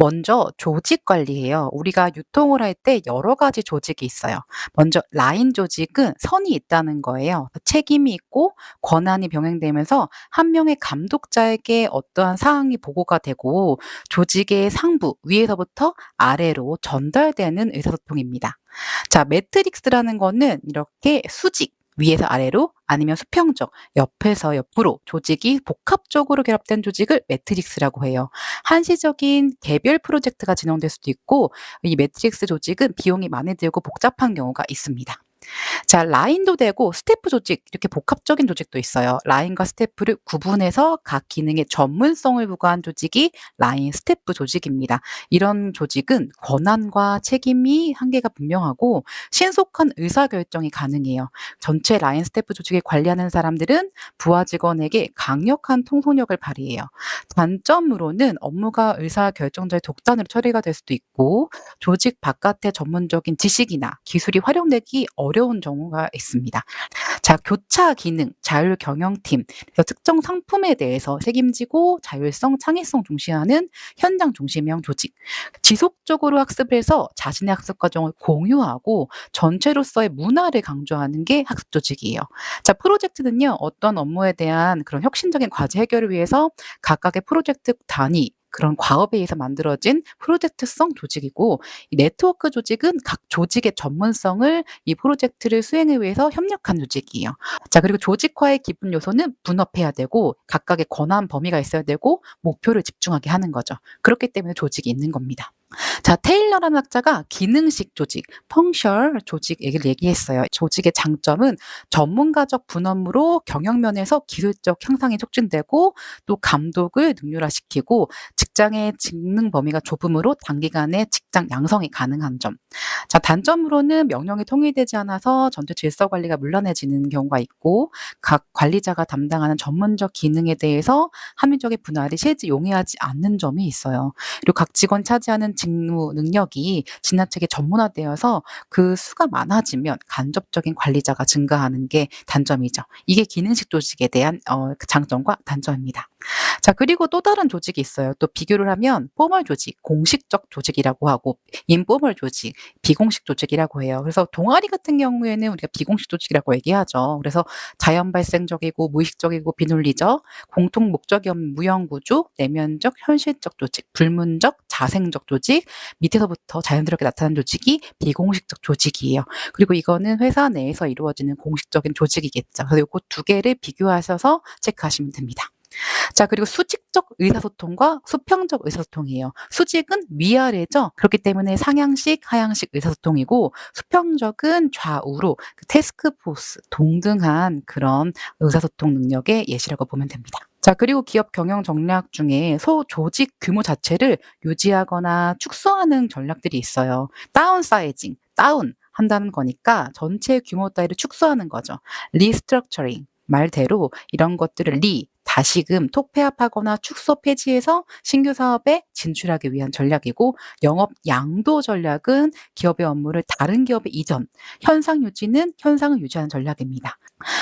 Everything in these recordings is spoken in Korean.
먼저 조직 관리예요. 우리가 유통을 할 때 여러 가지 조직이 있어요. 먼저 라인 조직은 선이 있다는 거예요. 책임이 있고 권한이 병행되면서 한 명의 감독자에게 어떠한 사항이 보고가 되고 조직의 상부, 위에서부터 아래로 전달되는 의사소통입니다. 자, 매트릭스라는 거는 이렇게 수직, 위에서 아래로 아니면 수평적, 옆에서 옆으로 조직이 복합적으로 결합된 조직을 매트릭스라고 해요. 한시적인 개별 프로젝트가 진행될 수도 있고 이 매트릭스 조직은 비용이 많이 들고 복잡한 경우가 있습니다. 자, 라인도 되고 스태프 조직 이렇게 복합적인 조직도 있어요. 라인과 스태프를 구분해서 각 기능의 전문성을 부과한 조직이 라인 스태프 조직입니다. 이런 조직은 권한과 책임이 한계가 분명하고 신속한 의사결정이 가능해요. 전체 라인 스태프 조직을 관리하는 사람들은 부하 직원에게 강력한 통솔력을 발휘해요. 단점으로는 업무가 의사결정자의 독단으로 처리가 될 수도 있고 조직 바깥의 전문적인 지식이나 기술이 활용되기 어려운 경우가 있습니다. 자, 교차 기능, 자율 경영팀, 그래서 특정 상품에 대해서 책임지고 자율성, 창의성 중시하는 현장 중심형 조직. 지속적으로 학습을 해서 자신의 학습 과정을 공유하고 전체로서의 문화를 강조하는 게 학습 조직이에요. 자, 프로젝트는요, 어떤 업무에 대한 그런 혁신적인 과제 해결을 위해서 각각의 프로젝트 단위, 그런 과업에 의해서 만들어진 프로젝트성 조직이고 이 네트워크 조직은 각 조직의 전문성을 이 프로젝트를 수행을 위해서 협력한 조직이에요. 자, 그리고 조직화의 기본 요소는 분업해야 되고 각각의 권한 범위가 있어야 되고 목표를 집중하게 하는 거죠. 그렇기 때문에 조직이 있는 겁니다. 자, 테일러라는 학자가 기능식 조직, 펑셜 조직 얘기를 얘기했어요. 조직의 장점은 전문가적 분업으로 경영면에서 기술적 향상이 촉진되고 또 감독을 능률화시키고 직장의 직능 범위가 좁음으로 단기간에 직장 양성이 가능한 점. 자, 단점으로는 명령이 통일되지 않아서 전체 질서 관리가 문란해지는 경우가 있고 각 관리자가 담당하는 전문적 기능에 대해서 합리적인 분할이 실제 용이하지 않는 점이 있어요. 그리고 각 직원이 차지하는 직무 능력이 지나치게 전문화되어서 그 수가 많아지면 간접적인 관리자가 증가하는 게 단점이죠. 이게 기능식 조직에 대한 그 장점과 단점입니다. 자, 그리고 또 다른 조직이 있어요. 또 비교를 하면 포멀 조직, 공식적 조직이라고 하고 인포멀 조직, 비공식 조직이라고 해요. 그래서 동아리 같은 경우에는 우리가 비공식 조직이라고 얘기하죠. 그래서 자연 발생적이고 무의식적이고 비논리적, 공통 목적이 없는 무형 구조, 내면적, 현실적 조직, 불문적, 자생적 조직, 밑에서부터 자연스럽게 나타나는 조직이 비공식적 조직이에요. 그리고 이거는 회사 내에서 이루어지는 공식적인 조직이겠죠. 그래서 요거 두 개를 비교하셔서 체크하시면 됩니다. 자, 그리고 수직적 의사소통과 수평적 의사소통이에요. 수직은 위아래죠. 그렇기 때문에 상향식, 하향식 의사소통이고 수평적은 좌우로 그 태스크포스 동등한 그런 의사소통 능력의 예시라고 보면 됩니다. 자, 그리고 기업 경영 전략 중에 소조직 규모 자체를 유지하거나 축소하는 전략들이 있어요. 다운사이징, 다운 한다는 거니까 전체 규모 따위를 축소하는 거죠. 리스트럭처링 말대로 이런 것들을 다시금 톡폐합하거나 축소 폐지해서 신규 사업에 진출하기 위한 전략이고 영업 양도 전략은 기업의 업무를 다른 기업에 이전, 현상 유지는 현상을 유지하는 전략입니다.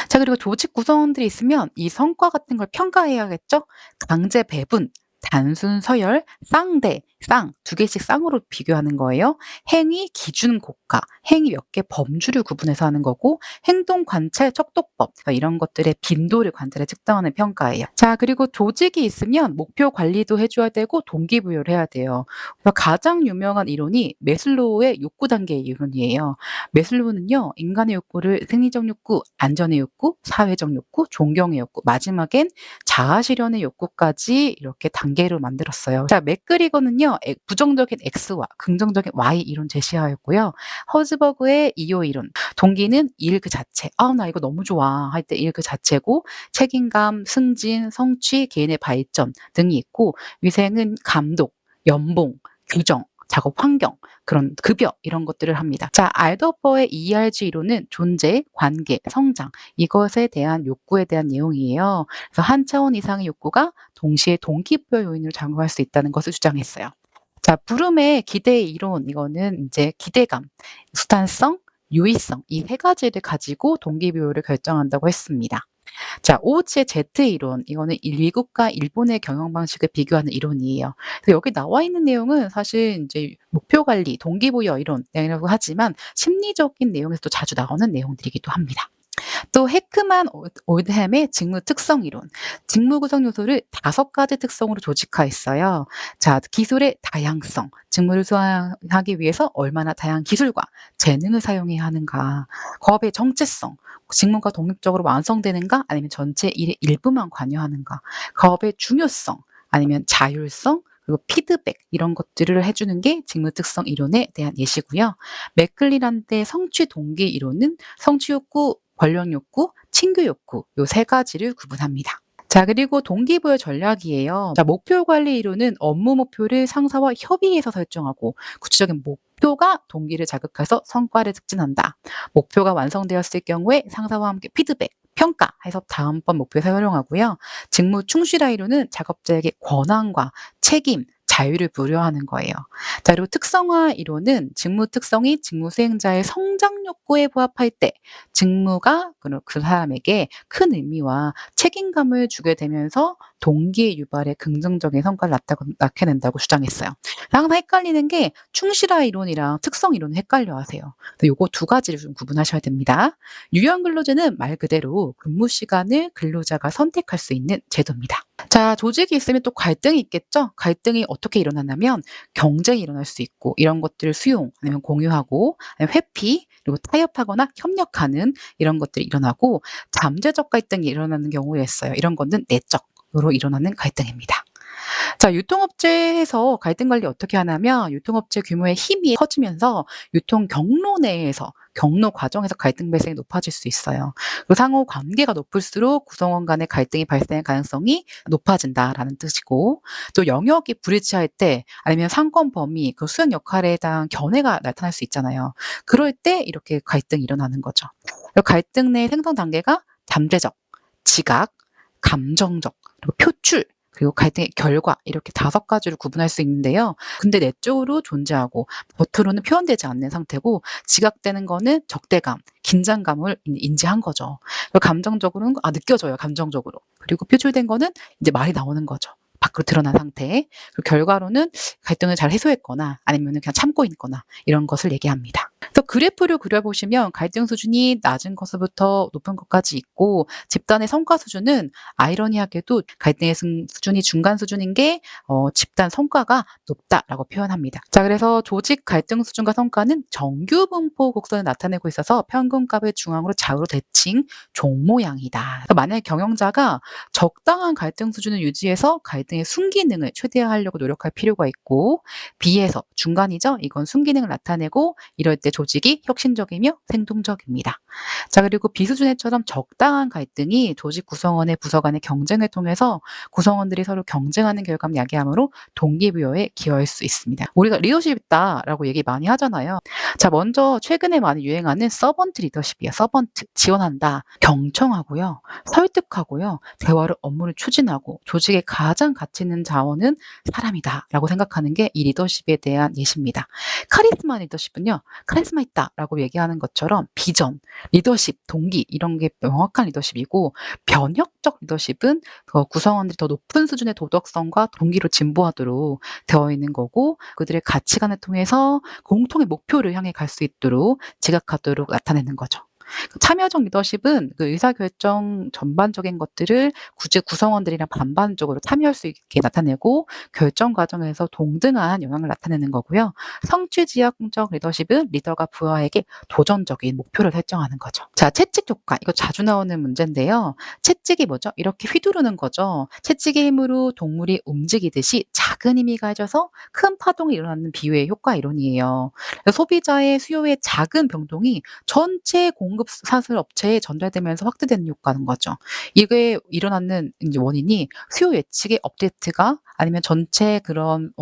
자, 그리고 조직 구성원들이 있으면 이 성과 같은 걸 평가해야겠죠? 강제 배분, 단순 서열, 쌍대, 쌍, 두 개씩 쌍으로 비교하는 거예요. 행위, 기준, 고가, 행위 몇 개 범주를 구분해서 하는 거고 행동 관찰 척도법 이런 것들의 빈도를 관찰해 측정하는 평가예요. 자, 그리고 조직이 있으면 목표 관리도 해줘야 되고 동기부여를 해야 돼요. 그래서 가장 유명한 이론이 메슬로우의 욕구 단계 이론이에요. 메슬로우는요, 인간의 욕구를 생리적 욕구, 안전의 욕구, 사회적 욕구, 존경의 욕구, 마지막엔 자아 실현의 욕구까지 이렇게 단계로 만들었어요. 자, 맥그리거는요, 부정적인 X와 긍정적인 Y 이론 제시하였고요. 허즈버그의 이오 이론, 동기는 일 그 자체. 아, 나 이거 너무 좋아. 할 때 일 그 자체고, 책임감, 승진, 성취, 개인의 발전 등이 있고, 위생은 감독, 연봉, 규정, 작업 환경, 그런 급여 이런 것들을 합니다. 자, 알더퍼의 ERG 이론은 존재, 관계, 성장 이것에 대한 욕구에 대한 내용이에요. 그래서 한 차원 이상의 욕구가 동시에 동기부여 요인으로 작용할 수 있다는 것을 주장했어요. 자, 브룸의 기대 이론 이거는 이제 기대감, 수단성, 유의성 이 세 가지를 가지고 동기부여를 결정한다고 했습니다. 자, 오우치의 Z 이론. 이거는 미국과 일본의 경영 방식을 비교하는 이론이에요. 그래서 여기 나와 있는 내용은 사실 인제 목표 관리, 동기부여 이론이라고 하지만 심리적인 내용에서도 자주 나오는 내용들이기도 합니다. 또 헤크만 올드햄의 직무 특성 이론. 직무 구성 요소를 5가지 특성으로 조직화했어요. 자, 기술의 다양성. 직무를 수행하기 위해서 얼마나 다양한 기술과 재능을 사용해야 하는가. 거업의 정체성. 직무가 독립적으로 완성되는가 아니면 전체 일의 일부만 관여하는가. 거업의 중요성 아니면 자율성 그리고 피드백 이런 것들을 해 주는 게 직무 특성 이론에 대한 예시고요. 맥클리란드의 성취 동기 이론은 성취 욕구, 권력 욕구, 친교 욕구 요 3가지를 구분합니다. 자, 그리고 동기부여 전략이에요. 자, 목표 관리 이론은 업무 목표를 상사와 협의해서 설정하고 구체적인 목표가 동기를 자극해서 성과를 촉진한다. 목표가 완성되었을 경우에 상사와 함께 피드백, 평가해서 다음번 목표에 활용하고요. 직무 충실화 이론은 작업자에게 권한과 책임, 자유를 부여하는 거예요. 자, 그리고 특성화 이론은 직무 특성이 직무 수행자의 성장 욕구에 부합할 때 직무가 그 사람에게 큰 의미와 책임감을 주게 되면서 동기 유발에 긍정적인 성과를 낳게 된다고 주장했어요. 항상 헷갈리는 게 충실화 이론이랑 특성 이론을 헷갈려 하세요. 요거 2가지를 좀 구분하셔야 됩니다. 유연 근로제는 말 그대로 근무 시간을 근로자가 선택할 수 있는 제도입니다. 자, 조직이 있으면 또 갈등이 있겠죠? 갈등이 어떻게 일어나냐면 경쟁이 일어날 수 있고 이런 것들을 수용 아니면 공유하고 아니면 회피 그리고 타협하거나 협력하는 이런 것들이 일어나고 잠재적 갈등이 일어나는 경우가 있어요. 이런 거는 내적으로 일어나는 갈등입니다. 자, 유통업체에서 갈등 관리 어떻게 하냐면 유통업체 규모의 힘이 커지면서 유통 경로 내에서 경로 과정에서 갈등 발생이 높아질 수 있어요. 그 상호 관계가 높을수록 구성원 간의 갈등이 발생할 가능성이 높아진다라는 뜻이고 또 영역이 불일치할 때 아니면 상권 범위 그 수행 역할에 대한 견해가 나타날 수 있잖아요. 그럴 때 이렇게 갈등이 일어나는 거죠. 갈등 내 생성 단계가 잠재적, 지각, 감정적, 그리고 표출 그리고 갈등의 결과 이렇게 5가지로 구분할 수 있는데요. 근데 내적으로 존재하고 겉으로는 표현되지 않는 상태고 지각되는 거는 적대감, 긴장감을 인지한 거죠. 그리고 감정적으로는 느껴져요, 감정적으로. 그리고 표출된 거는 이제 말이 나오는 거죠. 밖으로 드러난 상태. 그리고 결과로는 갈등을 잘 해소했거나 아니면은 그냥 참고 있거나 이런 것을 얘기합니다. 그래서 그래프를 그려보시면 갈등 수준이 낮은 것부터 높은 것까지 있고 집단의 성과 수준은 아이러니하게도 갈등의 수준이 중간 수준인 게 집단 성과가 높다라고 표현합니다. 자, 그래서 조직 갈등 수준과 성과는 정규 분포 곡선을 나타내고 있어서 평균값을 중앙으로 좌우로 대칭 종 모양이다. 그러니까 만약에 경영자가 적당한 갈등 수준을 유지해서 갈등의 순기능을 최대화하려고 노력할 필요가 있고 B에서 중간이죠. 이건 순기능을 나타내고 이럴 때 조직이 혁신적이며 생동적입니다. 자, 그리고 비수준회처럼 적당한 갈등이 조직 구성원의 부서 간의 경쟁을 통해서 구성원들이 서로 경쟁하는 결과를 야기하므로 동기부여에 기여할 수 있습니다. 우리가 리더십 있다라고 얘기 많이 하잖아요. 자, 먼저 최근에 많이 유행하는 서번트 리더십이에요. 서번트 지원한다. 경청하고요. 설득하고요. 대화로 업무를 추진하고 조직의 가장 가치 있는 자원은 사람이다라고 생각하는 게 이 리더십에 대한 예시입니다. 카리스마 리더십은요. 카리스마 있다라고 얘기하는 것처럼 비전, 리더십, 동기 이런 게 명확한 리더십이고 변혁적 리더십은 구성원들이 더 높은 수준의 도덕성과 동기로 진보하도록 되어 있는 거고 그들의 가치관을 통해서 공통의 목표를 향해 갈 수 있도록 지각하도록 나타내는 거죠. 참여적 리더십은 그 의사결정 전반적인 것들을 구성원들이랑 반반적으로 참여할 수 있게 나타내고 결정 과정에서 동등한 영향을 나타내는 거고요. 성취지향적 리더십은 리더가 부하에게 도전적인 목표를 설정하는 거죠. 자, 채찍 효과. 이거 자주 나오는 문제인데요. 채찍이 뭐죠? 이렇게 휘두르는 거죠. 채찍의 힘으로 동물이 움직이듯이 작은 힘이 가해져서 큰 파동이 일어나는 비유의 효과 이론이에요. 소비자의 수요의 작은 변동이 전체 공급 사슬 업체에 전달되면서 확대되는 효과는 거죠. 이게 일어나는 인제 원인이 수요 예측의 업데이트가 아니면 전체 그런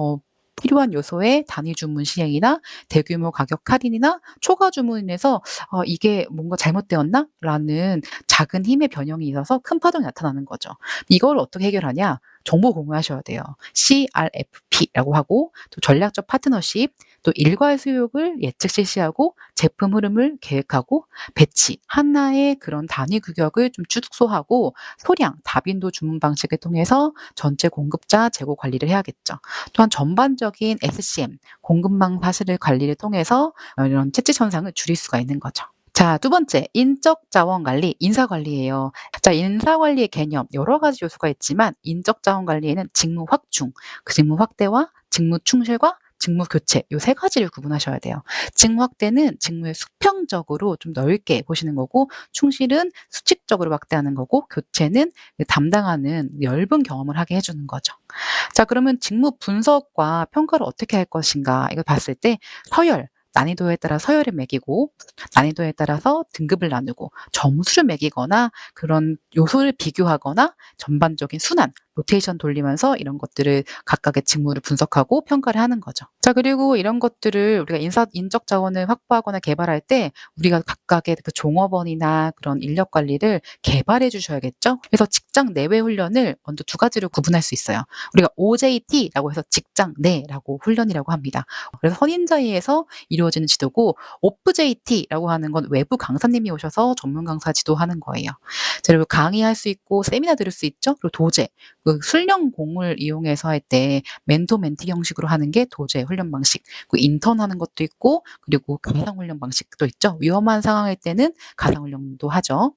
필요한 요소의 단위 주문 시행이나 대규모 가격 할인이나 초과 주문으로 인해서 '이게 뭔가 잘못되었나?'라는 작은 힘의 변형이 있어서 큰 파동이 나타나는 거죠. 이걸 어떻게 해결하냐? 정보 공유하셔야 돼요. CRFP라고 하고 또 전략적 파트너십, 또 일괄 수요를 예측 실시하고 제품 흐름을 계획하고 배치, 하나의 그런 단위 규격을 좀 축소하고 소량, 다빈도 주문 방식을 통해서 전체 공급자 재고 관리를 해야겠죠. 또한 전반적인 SCM, 공급망 사슬을 관리를 통해서 이런 채찍 현상을 줄일 수가 있는 거죠. 자, 두 번째, 인적 자원 관리, 인사 관리예요. 자, 인사 관리의 개념 여러 가지 요소가 있지만 인적 자원 관리에는 직무 확충, 그 직무 확대와 직무 충실과 직무 교체 요 세 가지를 구분하셔야 돼요. 직무 확대는 직무의 수평적으로 좀 넓게 보시는 거고 충실은 수직적으로 확대하는 거고 교체는 담당하는 넓은 경험을 하게 해 주는 거죠. 자, 그러면 직무 분석과 평가를 어떻게 할 것인가 이걸 봤을 때 서열, 난이도에 따라 서열을 매기고 난이도에 따라서 등급을 나누고 점수를 매기거나 그런 요소를 비교하거나 전반적인 순환, 로테이션 돌리면서 이런 것들을 각각의 직무를 분석하고 평가를 하는 거죠. 자, 그리고 이런 것들을 우리가 인적 자원을 확보하거나 개발할 때 우리가 각각의 그 종업원이나 그런 인력 관리를 개발해 주셔야겠죠. 그래서 직장 내외 훈련을 먼저 두 가지로 구분할 수 있어요. 우리가 OJT라고 해서 직장 내라고 훈련이라고 합니다. 그래서 선임자위에서 이루어지는 지도고 오프JT라고 하는 건 외부 강사님이 오셔서 전문 강사 지도하는 거예요. 자, 그리고 강의할 수 있고 세미나 들을 수 있죠. 그리고 도제, 그 수련공을 이용해서 할 때 멘토 멘티 형식으로 하는 게 도제 훈련 방식. 그 인턴 하는 것도 있고 그리고 가상 훈련 방식도 있죠. 위험한 상황일 때는 가상 훈련도 하죠.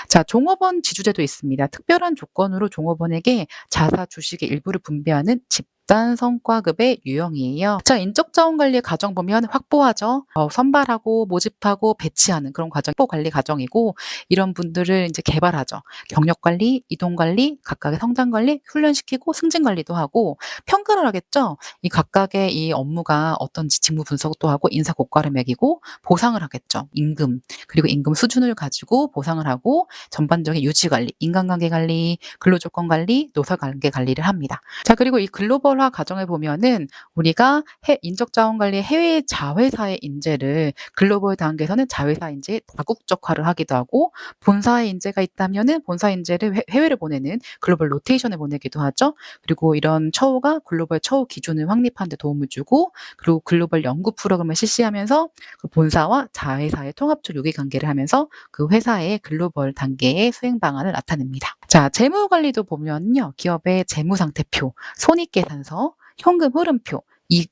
자, 종업원 지주제도 있습니다. 특별한 조건으로 종업원에게 자사 주식의 일부를 분배하는 집단 성과급의 유형이에요. 자, 인적 자원 관리 과정 보면 확보하죠. 선발하고 모집하고 배치하는 그런 과정, 확보 관리 과정이고 이런 분들을 이제 개발하죠. 경력 관리, 이동 관리, 각각의 성장 관리, 훈련시키고 승진 관리도 하고 평가를 하겠죠. 이 각각의 이 업무가 어떤지 직무 분석도 하고 인사 고과를 매기고 보상을 하겠죠. 임금, 그리고 임금 수준을 가지고 보상을 하고 전반적인 유지 관리, 인간관계 관리, 근로조건 관리, 노사관계 관리를 합니다. 자, 그리고 이 글로벌화 과정을 보면은 우리가 인적 자원 관리 해외 자회사의 인재를 글로벌 단계에서는 자회사 인재 다국적화를 하기도 하고 본사의 인재가 있다면은 본사 인재를 해외를 보내는 글로벌 로테이션을 보내기도 하죠. 그리고 이런 처우가 글로벌 처우 기준을 확립하는 데 도움을 주고 그리고 글로벌 연구 프로그램을 실시하면서 그 본사와 자회사의 통합적 유기 관계를 하면서 그 회사의 글로벌 단계의 수행 방안을 나타냅니다. 자, 재무 관리도 보면요. 기업의 재무 상태표, 손익계산서, 현금 흐름표,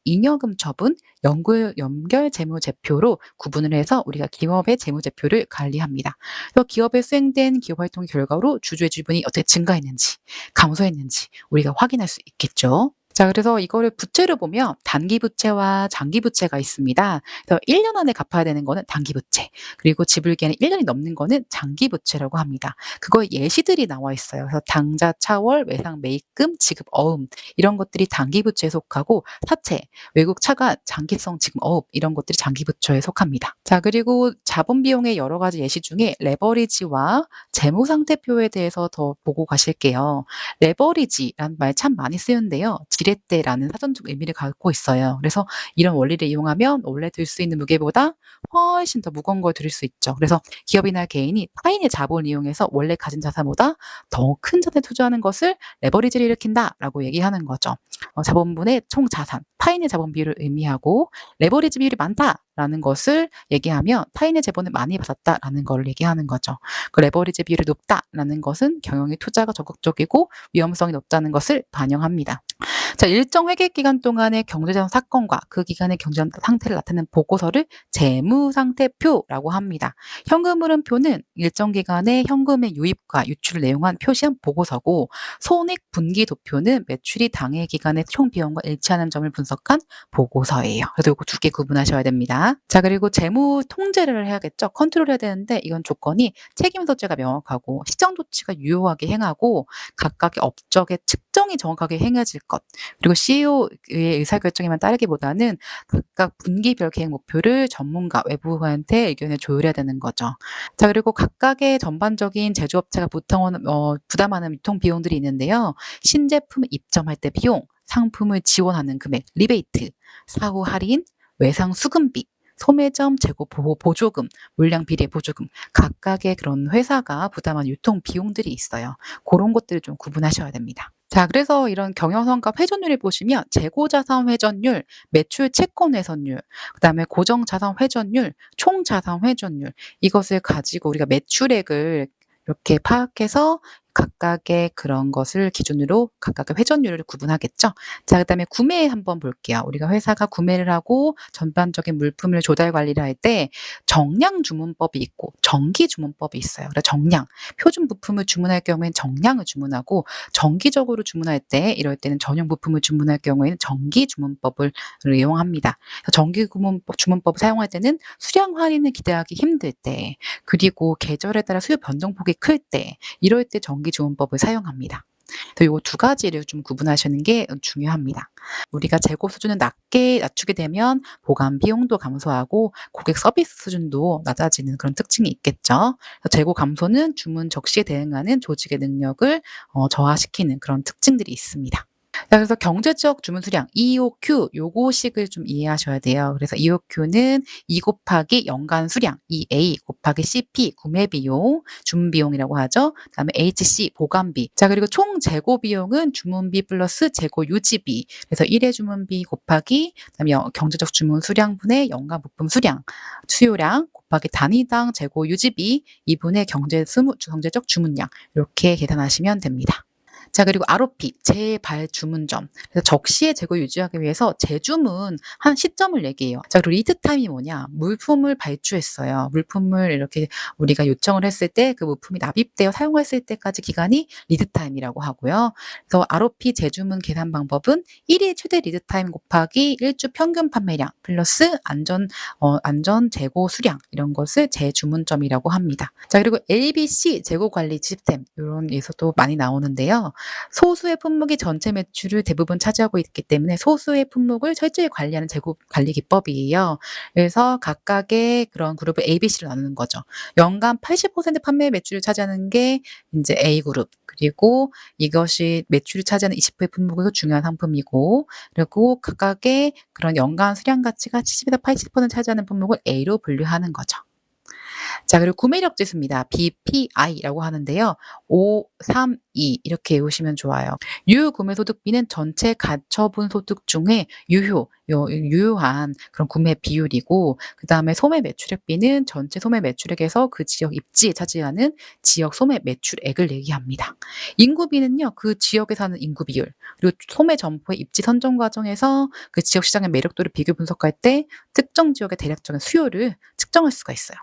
잉여금 처분, 연결 재무제표로 구분을 해서 우리가 기업의 재무제표를 관리합니다. 그래서 기업에 수행된 기업 활동 결과로 주주의 지분이 어떻게 증가했는지, 감소했는지 우리가 확인할 수 있겠죠. 자, 그래서 이거를 부채로 보면 단기 부채와 장기 부채가 있습니다. 그래서 1년 안에 갚아야 되는 거는 단기 부채, 그리고 지불 기한이 1년이 넘는 거는 장기 부채라고 합니다. 그거에 예시들이 나와 있어요. 그래서 당좌 차월, 외상 매입금, 지급 어음 이런 것들이 단기 부채에 속하고 사채, 외국 차관, 장기성 지급 어음 이런 것들이 장기 부채에 속합니다. 자, 그리고 자본 비용의 여러 가지 예시 중에 레버리지와 재무 상태표에 대해서 더 보고 가실게요. 레버리지라는 말 참 많이 쓰는데요. 지렛대라는 사전적 의미를 갖고 있어요. 그래서 이런 원리를 이용하면 원래 들 수 있는 무게보다 훨씬 더 무거운 걸 들을 수 있죠. 그래서 기업이나 개인이 타인의 자본을 이용해서 원래 가진 자산보다 더 큰 자산에 투자하는 것을 레버리지를 일으킨다라고 얘기하는 거죠. 자본분의 총 자산, 타인의 자본 비율을 의미하고 레버리지 비율이 많다라는 것을 얘기하면 타인의 자본을 많이 받았다라는 걸 얘기하는 거죠. 그 레버리지 비율이 높다라는 것은 경영의 투자가 적극적이고 위험성이 높다는 것을 반영합니다. 자, 일정 회계 기간 동안의 경제적 사건과 그 기간의 경제 상태를 나타내는 보고서를 재무상태표라고 합니다. 현금 흐름표는 일정 기간의 현금의 유입과 유출을 내용한 표시한 보고서고 손익 분기 도표는 매출이 당해 기간의 총 비용과 일치하는 점을 분석한 보고서예요. 그래서 이거 두 개 구분하셔야 됩니다. 자, 그리고 재무 통제를 해야겠죠. 컨트롤해야 되는데 이건 조건이 책임 소재가 명확하고 시정 조치가 유효하게 행하고 각각의 업적의 측정이 정확하게 행해질 것 그리고 CEO의 의사결정에만 따르기보다는 각각 분기별 계획 목표를 전문가, 외부한테 의견을 조율해야 되는 거죠. 자, 그리고 각각의 전반적인 제조업체가 부담하는 유통 비용들이 있는데요. 신제품을 입점할 때 비용, 상품을 지원하는 금액, 리베이트, 사후 할인, 외상 수금비, 소매점 재고 보조금, 물량 비례 보조금 각각의 그런 회사가 부담한 유통 비용들이 있어요. 그런 것들을 좀 구분하셔야 됩니다. 자, 그래서 이런 경영성과 회전율을 보시면 재고자산 회전율, 매출 채권 회선율, 그다음에 고정자산 회전율, 총자산 회전율, 이것을 가지고 우리가 매출액을 이렇게 파악해서 각각의 그런 것을 기준으로 각각의 회전율을 구분하겠죠. 자, 그다음에 구매 한번 볼게요. 우리가 회사가 구매를 하고 전반적인 물품을 조달 관리를 할 때 정량 주문법이 있고 정기 주문법이 있어요. 그래서 정량, 표준 부품을 주문할 경우에는 정량을 주문하고, 정기적으로 주문할 때, 이럴 때는 전용 부품을 주문할 경우에는 정기 주문법을 이용합니다. 그래서 정기 주문법을 사용할 때는 수량 할인을 기대하기 힘들 때, 그리고 계절에 따라 수요 변동폭이 클 때, 이럴 때 정기 주문법을 사용합니다. 그래서 요 두 가지를 좀 구분하시는 게 중요합니다. 우리가 재고 수준을 낮추게 되면 보관 비용도 감소하고 고객 서비스 수준도 낮아지는 그런 특징이 있겠죠. 그래서 재고 감소는 주문 적시에 대응하는 조직의 능력을 저하시키는 그런 특징들이 있습니다. 자, 그래서 경제적 주문 수량 EOQ, 요거식을 좀 이해하셔야 돼요. 그래서 EOQ는 2 곱하기 연간 수량, EA 곱하기 CP 구매 비용, 주문 비용이라고 하죠. 그다음에 HC 보관비. 자, 그리고 총 재고 비용은 주문비 플러스 재고 유지비. 그래서 1회 주문비 곱하기 그다음에 경제적 주문 수량분의 연간 부품 수량, 수요량 곱하기 단위당 재고 유지비 2분의 경제적 주문량, 이렇게 계산하시면 됩니다. 자, 그리고 ROP 재발주문점. 그래서 적시에 재고 유지하기 위해서 재주문 한 시점을 얘기해요. 자, 그리고 리드 타임이 뭐냐? 물품을 발주했어요. 물품을 이렇게 우리가 요청을 했을 때 그 물품이 납입되어 사용했을 때까지 기간이 리드 타임이라고 하고요. 그래서 ROP 재주문 계산 방법은 1일 최대 리드 타임 곱하기 1주 평균 판매량 플러스 안전 재고 수량, 이런 것을 재주문점이라고 합니다. 자, 그리고 LBC 재고 관리 시스템, 요런 에서도 많이 나오는데요. 소수의 품목이 전체 매출을 대부분 차지하고 있기 때문에 소수의 품목을 철저히 관리하는 재고 관리 기법이에요. 그래서 각각의 그런 그룹을 ABC로 나누는 거죠. 연간 80% 판매 매출을 차지하는 게 인제 A그룹, 그리고 이것이 매출을 차지하는 20% 품목이 중요한 상품이고, 그리고 각각의 그런 연간 수량 가치가 70에서 80% 차지하는 품목을 A로 분류하는 거죠. 자, 그리고 구매력 지수입니다. BPI라고 하는데요. 5, 3, 2 이렇게 외우시면 좋아요. 유구매소득비는 전체 가처분 소득 중에 유효한 그런 구매 비율이고, 그다음에 소매 매출액비는 전체 소매 매출액에서 그 지역 입지에 차지하는 지역 소매 매출액을 얘기합니다. 인구비는요, 그 지역에 사는 인구 비율, 그리고 소매 점포의 입지 선정 과정에서 그 지역 시장의 매력도를 비교 분석할 때 특정 지역의 대략적인 수요를 측정할 수가 있어요.